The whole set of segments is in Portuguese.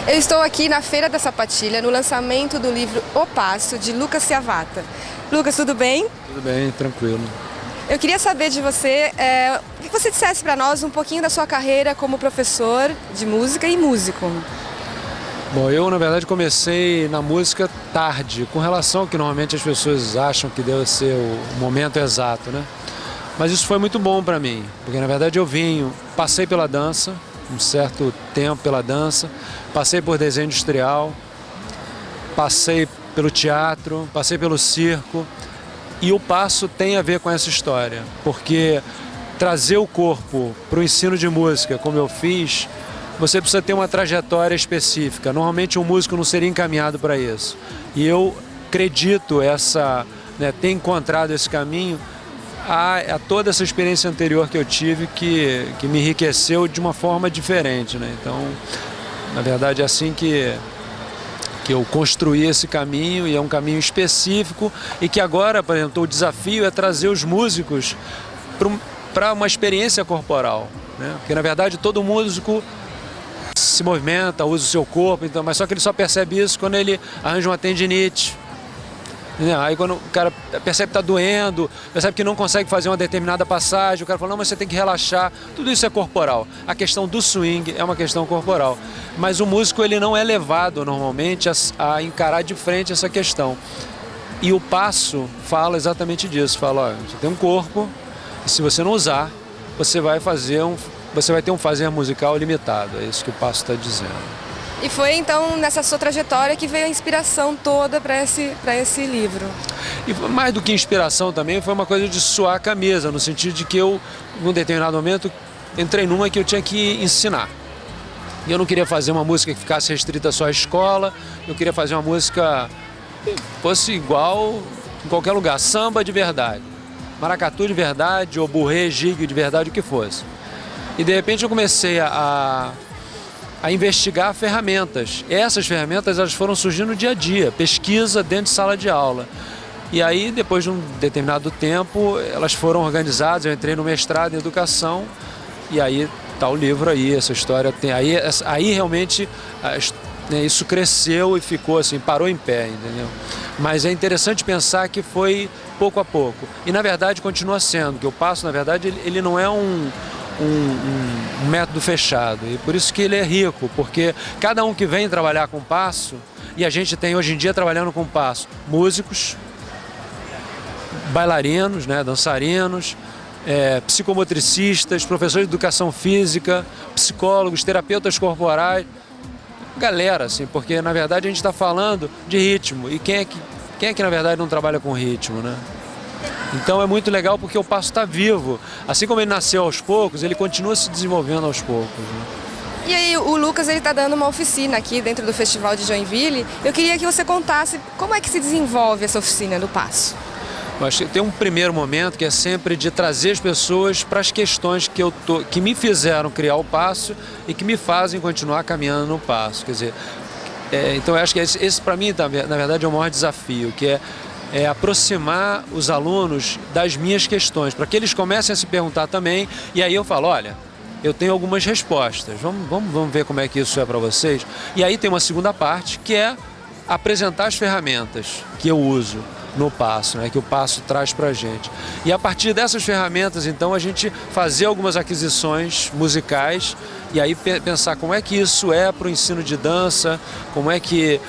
Eu estou aqui na Feira da Sapatilha, no lançamento do livro O Passo, de Lucas Ciavata. Lucas, tudo bem? Tudo bem, tranquilo. Eu queria saber de você, que você dissesse para nós um pouquinho da sua carreira como professor de música e músico. Bom, eu na verdade comecei na música tarde, com relação ao que normalmente as pessoas acham que deve ser o momento exato, né? Mas isso foi muito bom para mim, porque na verdade passei pela dança, um certo tempo pela dança, passei por desenho industrial, passei pelo teatro, passei pelo circo, e o passo tem a ver com essa história, porque trazer o corpo para o ensino de música, como eu fiz, você precisa ter uma trajetória específica. Normalmente um músico não seria encaminhado para isso. E eu acredito ter encontrado esse caminho a toda essa experiência anterior que eu tive que me enriqueceu de uma forma diferente, né? Então, na verdade, é assim que eu construí esse caminho, e é um caminho específico, e que agora, por exemplo, o desafio é trazer os músicos para uma experiência corporal, né? Porque, na verdade, todo músico se movimenta, usa o seu corpo, então, mas só que ele só percebe isso quando ele arranja uma tendinite. Aí quando o cara percebe que está doendo, percebe que não consegue fazer uma determinada passagem, o cara fala, não, mas você tem que relaxar. Tudo isso é corporal. A questão do swing é uma questão corporal. Mas o músico ele não é levado normalmente a encarar de frente essa questão. E o passo fala exatamente disso. Fala, olha, você tem um corpo, e se você não usar, você vai ter um fazer musical limitado. É isso que o passo está dizendo. E foi então nessa sua trajetória que veio a inspiração toda para esse livro. E mais do que inspiração também, foi uma coisa de suar a camisa, no sentido de que eu, num determinado momento, entrei numa que eu tinha que ensinar. E eu não queria fazer uma música que ficasse restrita só à escola, eu queria fazer uma música que fosse igual em qualquer lugar, samba de verdade, maracatu de verdade, ou burrê, gigue de verdade, o que fosse. E de repente eu comecei a investigar ferramentas. Essas ferramentas elas foram surgindo no dia a dia, pesquisa dentro de sala de aula. E aí, depois de um determinado tempo, elas foram organizadas, eu entrei no mestrado em educação, e aí está o livro aí, essa história tem. Aí realmente isso cresceu e ficou assim, parou em pé, entendeu? Mas é interessante pensar que foi pouco a pouco. E na verdade continua sendo, que o passo, na verdade, ele não é um método fechado, e por isso que ele é rico, porque cada um que vem trabalhar com passo, e a gente tem hoje em dia trabalhando com passo, músicos, bailarinos, né, dançarinos, psicomotricistas, professores de educação física, psicólogos, terapeutas corporais, galera, assim, porque na verdade a gente está falando de ritmo, e quem é que na verdade não trabalha com ritmo, né? Então é muito legal porque o passo está vivo. Assim como ele nasceu aos poucos, ele continua se desenvolvendo aos poucos, né? E aí o Lucas está dando uma oficina aqui dentro do Festival de Joinville. Eu queria que você contasse como é que se desenvolve essa oficina do passo. Eu acho que tem um primeiro momento que é sempre de trazer as pessoas para as questões que me fizeram criar o passo e que me fazem continuar caminhando no passo. Quer dizer, então eu acho que esse para mim, na verdade, é o maior desafio, que é aproximar os alunos das minhas questões, para que eles comecem a se perguntar também, e aí eu falo, olha, eu tenho algumas respostas, vamos ver como é que isso é para vocês. E aí tem uma segunda parte, que é apresentar as ferramentas que eu uso no passo, né, que o passo traz para a gente. E a partir dessas ferramentas, então, a gente fazer algumas aquisições musicais e aí pensar como é que isso é para o ensino de dança,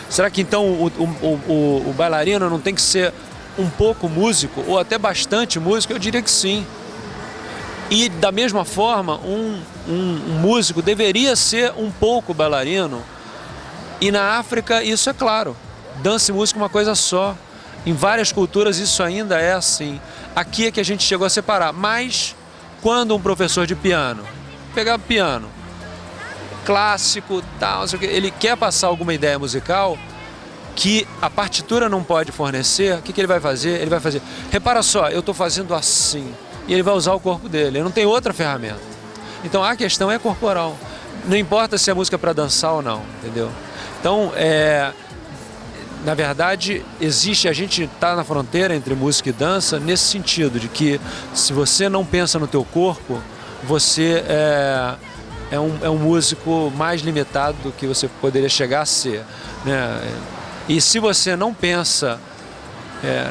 será que então o bailarino não tem que ser um pouco músico ou até bastante músico? Eu diria que sim. E da mesma forma, um músico deveria ser um pouco bailarino. E na África isso é claro, dança e música é uma coisa só. Em várias culturas isso ainda é assim. Aqui é que a gente chegou a separar. Mas quando um professor de piano, pegar piano clássico, tal, ele quer passar alguma ideia musical que a partitura não pode fornecer, o que ele vai fazer? Ele vai fazer, repara só, eu estou fazendo assim. E ele vai usar o corpo dele, ele não tem outra ferramenta. Então a questão é corporal. Não importa se é música para dançar ou não, entendeu? Então, na verdade, a gente está na fronteira entre música e dança nesse sentido, de que se você não pensa no teu corpo, você é um músico mais limitado do que você poderia chegar a ser, né? E se você não pensa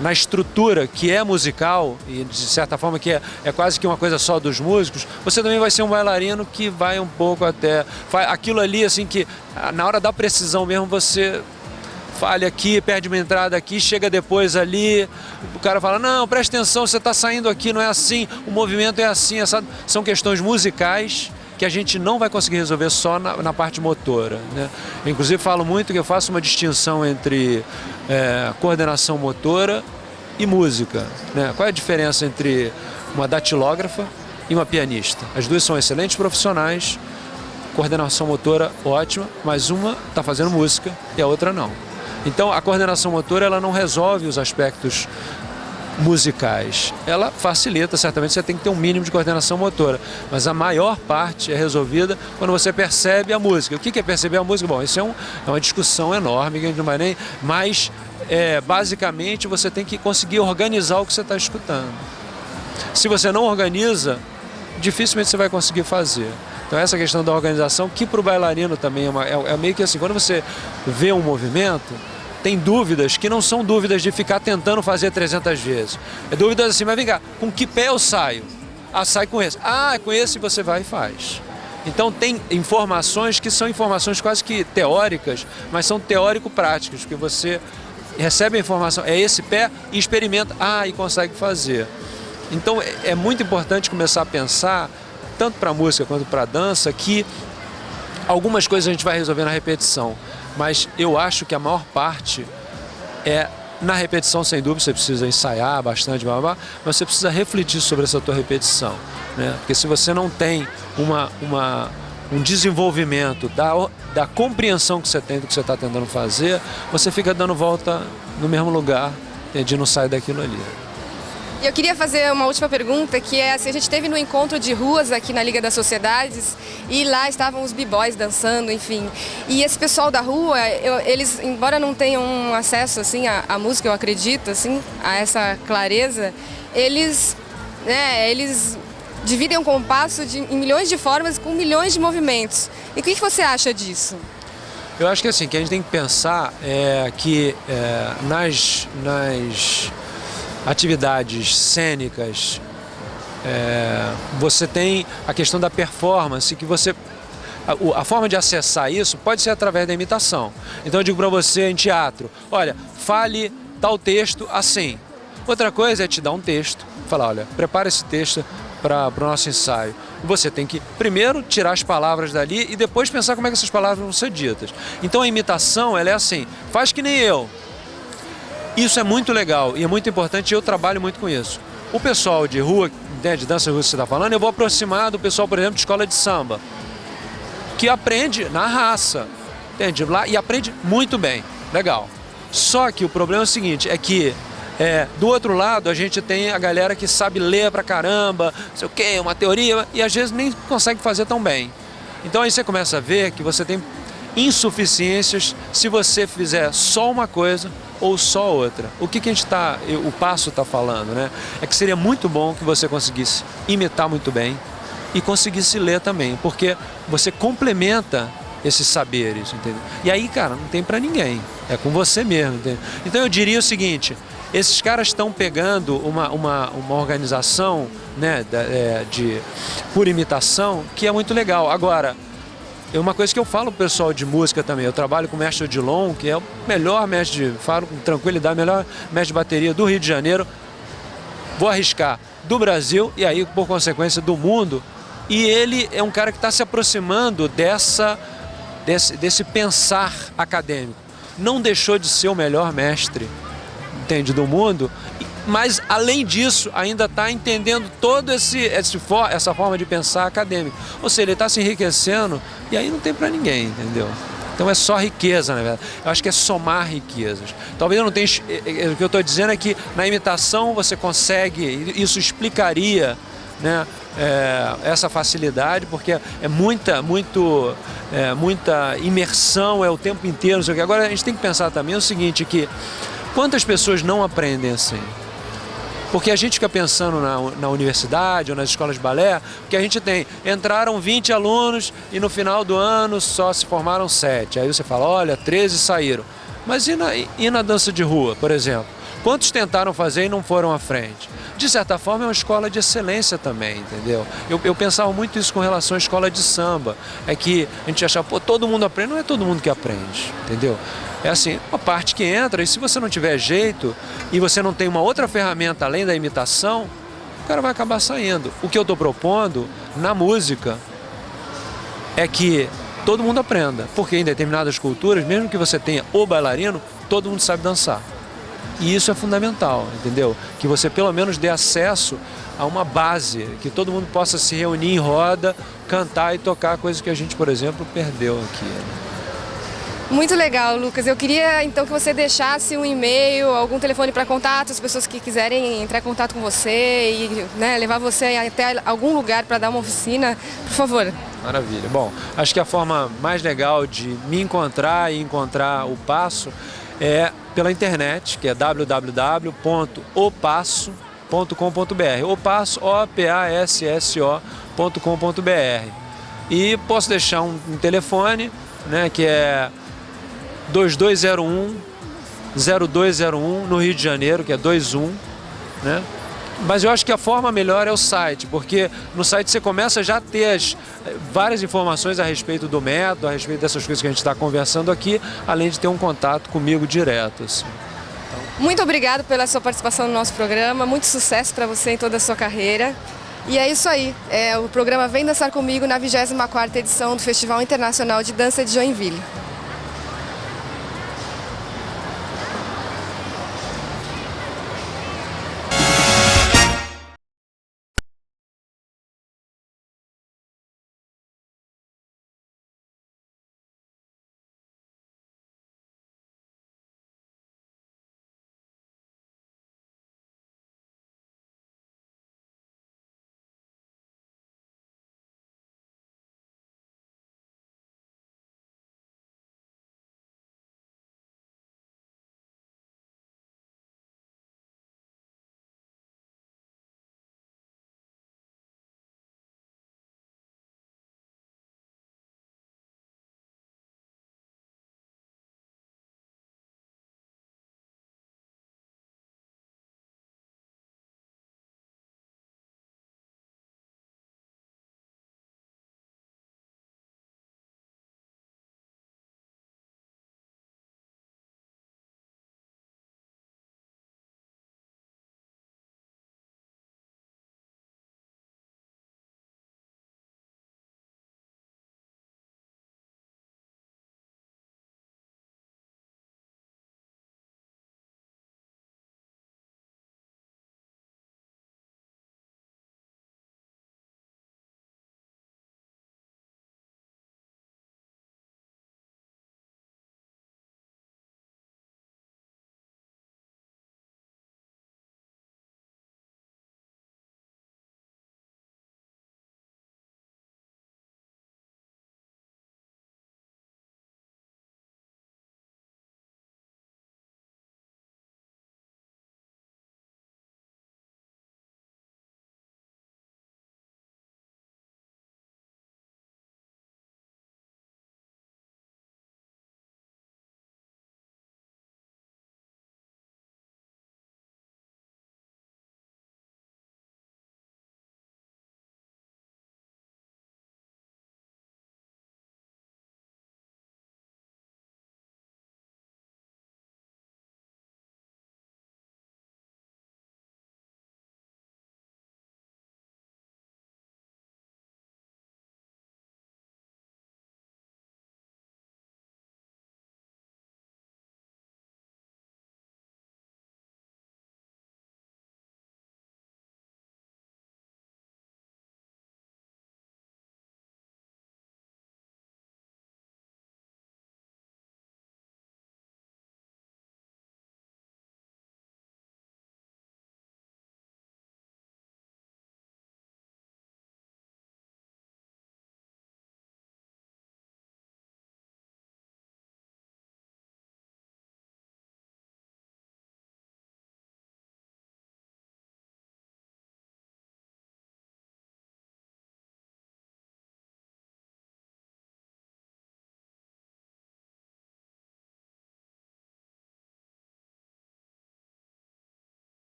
na estrutura que é musical, e de certa forma que é quase que uma coisa só dos músicos, você também vai ser um bailarino que vai um pouco até... Aquilo ali, assim, que na hora da precisão mesmo, você falha aqui, perde uma entrada aqui, chega depois ali, o cara fala, não, presta atenção, você está saindo aqui, não é assim, o movimento é assim, são questões musicais que a gente não vai conseguir resolver só na parte motora, né? Eu, inclusive, falo muito que eu faço uma distinção entre coordenação motora e música, né? Qual é a diferença entre uma datilógrafa e uma pianista? As duas são excelentes profissionais, coordenação motora ótima, mas uma está fazendo música e a outra não. Então, a coordenação motora ela não resolve os aspectos musicais. Ela facilita, certamente você tem que ter um mínimo de coordenação motora, mas a maior parte é resolvida quando você percebe a música. O que é perceber a música? Bom, isso é uma discussão enorme, que a gente não vai nem... Mas, basicamente, você tem que conseguir organizar o que você está escutando. Se você não organiza, dificilmente você vai conseguir fazer. Então, essa questão da organização, que para o bailarino também é meio que assim, quando você vê um movimento, tem dúvidas que não são dúvidas de ficar tentando fazer 300 vezes. É dúvidas assim, mas vem cá, com que pé eu saio? Ah, sai com esse. Ah, com esse você vai e faz. Então tem informações que são informações quase que teóricas, mas são teórico-práticas, porque você recebe a informação, é esse pé e experimenta, e consegue fazer. Então é muito importante começar a pensar, tanto para a música quanto para a dança, que algumas coisas a gente vai resolver na repetição. Mas eu acho que a maior parte na repetição, sem dúvida, você precisa ensaiar bastante, mas você precisa refletir sobre essa tua repetição, né? Porque se você não tem um desenvolvimento da compreensão que você tem do que você está tentando fazer, você fica dando volta no mesmo lugar, e não sai daquilo ali. E eu queria fazer uma última pergunta, que é assim, a gente esteve no encontro de ruas aqui na Liga das Sociedades e lá estavam os b-boys dançando, enfim. E esse pessoal da rua, eles, embora não tenham acesso assim, à música, eu acredito, assim, a essa clareza, eles dividem um compasso em milhões de formas com milhões de movimentos. E o que você acha disso? Eu acho que assim, que a gente tem que pensar que nas atividades cênicas, você tem a questão da performance, que a forma de acessar isso pode ser através da imitação. Então eu digo para você em teatro, olha, fale tal texto assim. Outra coisa é te dar um texto, falar, olha, prepara esse texto para o nosso ensaio. Você tem que primeiro tirar as palavras dali e depois pensar como é que essas palavras vão ser ditas. Então a imitação, ela é assim, faz que nem eu. Isso é muito legal e é muito importante e eu trabalho muito com isso. O pessoal de rua, de dança de rua que você está falando, eu vou aproximar do pessoal, por exemplo, de escola de samba, que aprende na raça, entende? Lá, e aprende muito bem, legal. Só que o problema é o seguinte, é que do outro lado a gente tem a galera que sabe ler pra caramba, não sei o quê, uma teoria, e às vezes nem consegue fazer tão bem. Então aí você começa a ver que você tem insuficiências se você fizer só uma coisa ou só outra. O que o Passo está falando, né? É que seria muito bom que você conseguisse imitar muito bem e conseguisse ler também, porque você complementa esses saberes, entendeu? E aí, cara, não tem para ninguém, é com você mesmo, entendeu? Então eu diria o seguinte, esses caras estão pegando uma organização, né, por imitação, que é muito legal. Agora, uma coisa que eu falo pro pessoal de música também, eu trabalho com o mestre Odilon, que é o melhor mestre, falo com tranquilidade, melhor mestre de bateria do Rio de Janeiro, vou arriscar, do Brasil e aí, por consequência, do mundo, e ele é um cara que está se aproximando desse pensar acadêmico. Não deixou de ser o melhor mestre, entende, do mundo, mas além disso ainda está entendendo toda essa forma de pensar acadêmica. Ou seja, ele está se enriquecendo e aí não tem para ninguém, entendeu? Então é só riqueza, na verdade. Eu acho que é somar riquezas. Talvez eu não tenha... O que eu estou dizendo é que na imitação você consegue, isso explicaria, né, essa facilidade, porque é muita imersão, é o tempo inteiro. Não sei o quê. Agora a gente tem que pensar também o seguinte, que quantas pessoas não aprendem assim? Porque a gente fica pensando na universidade ou nas escolas de balé, que a gente tem, entraram 20 alunos e no final do ano só se formaram 7. Aí você fala, olha, 13 saíram. Mas e na dança de rua, por exemplo? Quantos tentaram fazer e não foram à frente? De certa forma é uma escola de excelência também, entendeu? Eu pensava muito isso com relação à escola de samba. É que a gente achava, pô, todo mundo aprende, não é todo mundo que aprende, entendeu? É assim, uma parte que entra, e se você não tiver jeito e você não tem uma outra ferramenta além da imitação, o cara vai acabar saindo. O que eu estou propondo na música é que todo mundo aprenda, porque em determinadas culturas, mesmo que você tenha o bailarino, todo mundo sabe dançar. E isso é fundamental, entendeu? Que você pelo menos dê acesso a uma base, que todo mundo possa se reunir em roda, cantar e tocar, coisa que a gente, por exemplo, perdeu aqui. Muito legal, Lucas. Eu queria então que você deixasse um e-mail, algum telefone para contato, as pessoas que quiserem entrar em contato com você e, né, levar você até algum lugar para dar uma oficina, por favor. Maravilha. Bom, acho que a forma mais legal de me encontrar e encontrar o Passo é pela internet, que é www.opasso.com.br. Opasso, opasso.com.br. E posso deixar um telefone, né, que é 2201-0201 no Rio de Janeiro, que é 21, né? Mas eu acho que a forma melhor é o site, porque no site você começa já a ter várias informações a respeito do método, a respeito dessas coisas que a gente está conversando aqui, além de ter um contato comigo direto. Assim. Muito obrigado pela sua participação no nosso programa, muito sucesso para você em toda a sua carreira. E é isso aí, o programa Vem Dançar Comigo na 24ª edição do Festival Internacional de Dança de Joinville.